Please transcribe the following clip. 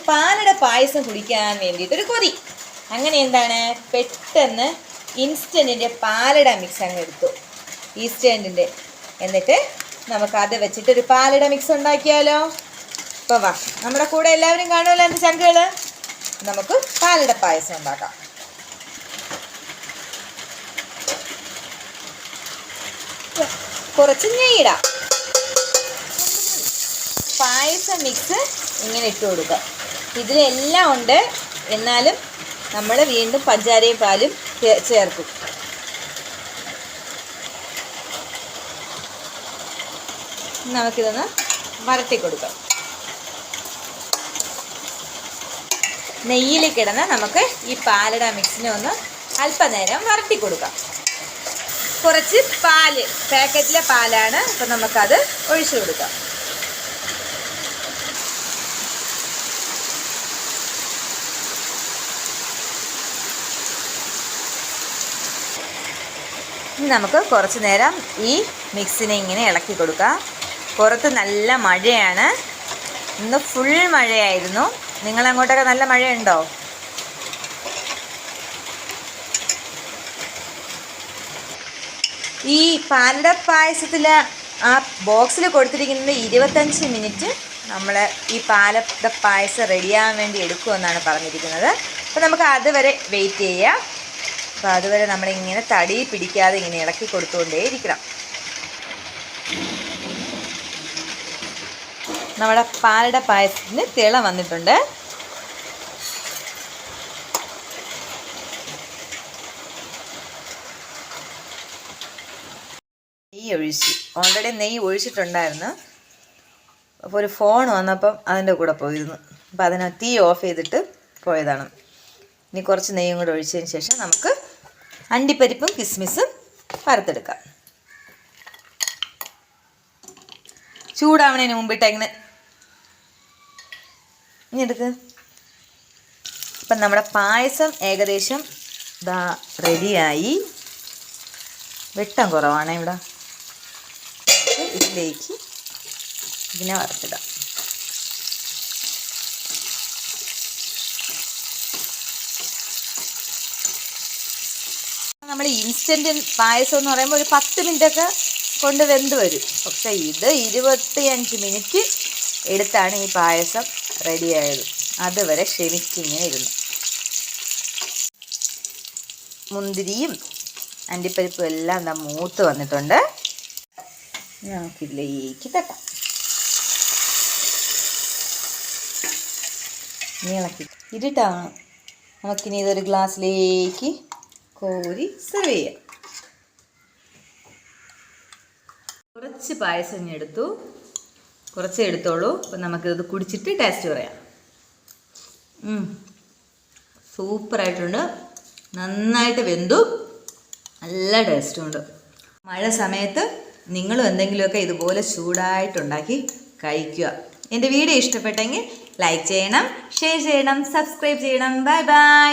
പാലട പായസം കുടിക്കാൻ വേണ്ടിയിട്ടൊരു കൊതി. അങ്ങനെ എന്താണ്, പെട്ടെന്ന് ഇൻസ്റ്റൻറ്റിൻ്റെ പാലട മിക്സ് അങ്ങ് എടുത്തു, ഈസ്റ്റേണിൻ്റെ. എന്നിട്ട് നമുക്കത് വെച്ചിട്ടൊരു പാലട മിക്സ് ഉണ്ടാക്കിയാലോ? ഇപ്പോൾ വാ, നമ്മുടെ കൂടെ എല്ലാവരും കാണുമല്ലോ എൻ്റെ ചങ്കുകൾ. നമുക്ക് പാലട പായസം ഉണ്ടാക്കാം. കുറച്ച് നെയ്യിടാം. പായസം മിക്സ് ഇങ്ങനെ ഇട്ട് കൊടുക്കുക. ഇതിലെല്ലാം ഉണ്ട്, എന്നാലും നമ്മൾ വീണ്ടും പഞ്ചാരയും പാലും ചേർക്കും. നമുക്കിതൊന്ന് വരട്ടി കൊടുക്കാം. നെയ്യിൽ കിടന്ന് നമുക്ക് ഈ പാലട മിക്സിനെ ഒന്ന് അല്പനേരം വരട്ടി കൊടുക്കാം. കുറച്ച് പാല്, പാക്കറ്റിലെ പാലാണ്. അപ്പം നമുക്കത് ഒഴിച്ചു കൊടുക്കാം. ഇനി നമുക്ക് കുറച്ച് നേരം ഈ മിക്സിനെ ഇങ്ങനെ ഇളക്കി കൊടുക്കാം. പുറത്ത് നല്ല മഴയാണ്, ഇന്ന് ഫുൾ മഴയായിരുന്നു. നിങ്ങളങ്ങോട്ടൊക്കെ നല്ല മഴയുണ്ടോ? ഈ പാലട പായസത്തിൽ ആ ബോക്സിൽ കൊടുത്തിരിക്കുന്നത് 25 മിനിറ്റ് നമ്മൾ ഈ പാലട പായസം റെഡിയാകാൻ വേണ്ടി എടുക്കുമെന്നാണ് പറഞ്ഞിരിക്കുന്നത്. അപ്പോൾ നമുക്ക് അതുവരെ വെയിറ്റ് ചെയ്യാം. അപ്പോൾ അതുവരെ നമ്മളിങ്ങനെ തടി പിടിക്കാതെ ഇങ്ങനെ ഇളക്കി കൊടുത്തുകൊണ്ടേ ഇരിക്കണം. നമ്മുടെ പാലട പായസത്തിന് തിള വന്നിട്ടുണ്ട്. നെയ്യ് ഒഴിച്ച്, ഓൾറെഡി നെയ്യ് ഒഴിച്ചിട്ടുണ്ടായിരുന്നു. അപ്പോൾ ഒരു ഫോൺ വന്നപ്പം അതിൻ്റെ കൂടെ പോയിരുന്നു. അപ്പോൾ അതിനെ തീ ഓഫ് ചെയ്തിട്ട് പോയതാണ്. ഇനി കുറച്ച് നെയ്യും കൂടെ ഒഴിച്ചതിന് ശേഷം നമുക്ക് അണ്ടിപ്പരിപ്പും കിസ്മിസും വറുത്തെടുക്കാം. ചൂടാവണതിന് മുമ്പിട്ട് ഇങ്ങനെ ഇനി എടുക്ക്. അപ്പം നമ്മുടെ പായസം ഏകദേശം ഇതാ റെഡിയായി. വെട്ടം കുറവാണ് ഇവിടെ. ഇതിലേക്ക് ഇതിനെ വറുത്തിടാം. നമ്മൾ ഇൻസ്റ്റൻറ്റ് പായസം എന്ന് പറയുമ്പോൾ ഒരു 10 മിനിറ്റൊക്കെ കൊണ്ട് വെന്ത് വരും. പക്ഷേ ഇത് 25 മിനിറ്റ് എടുത്താണ് ഈ പായസം റെഡിയായത്. അതുവരെ ക്ഷമിച്ചിങ്ങനെ ഇരുന്നു. മുന്തിരിയും അണ്ടിപ്പരിപ്പും എല്ലാം എന്താ മൂത്ത് വന്നിട്ടുണ്ട്. നമുക്കിതിലേക്ക് തട്ടാം. ഇളക്കി ഇതിട്ടാണ് നമുക്കിനി ഇതൊരു ഗ്ലാസ്സിലേക്ക് കോരി സെർവ് ചെയ്യാം. കുറച്ച് പായസം എടുത്തു, കുറച്ച് എടുത്തോളൂ. അപ്പം നമുക്കിത് കുടിച്ചിട്ട് ടേസ്റ്റ് പറയാം. സൂപ്പറായിട്ടുണ്ട്, നന്നായിട്ട് വെന്തു, നല്ല ടേസ്റ്റുമുണ്ട്. മഴ സമയത്ത് നിങ്ങളും എന്തെങ്കിലുമൊക്കെ ഇതുപോലെ ചൂടായിട്ടുണ്ടാക്കി കഴിക്കുക. എൻ്റെ വീഡിയോ ഇഷ്ടപ്പെട്ടെങ്കിൽ ലൈക്ക് ചെയ്യണം, ഷെയർ ചെയ്യണം, സബ്സ്ക്രൈബ് ചെയ്യണം. Bye bye.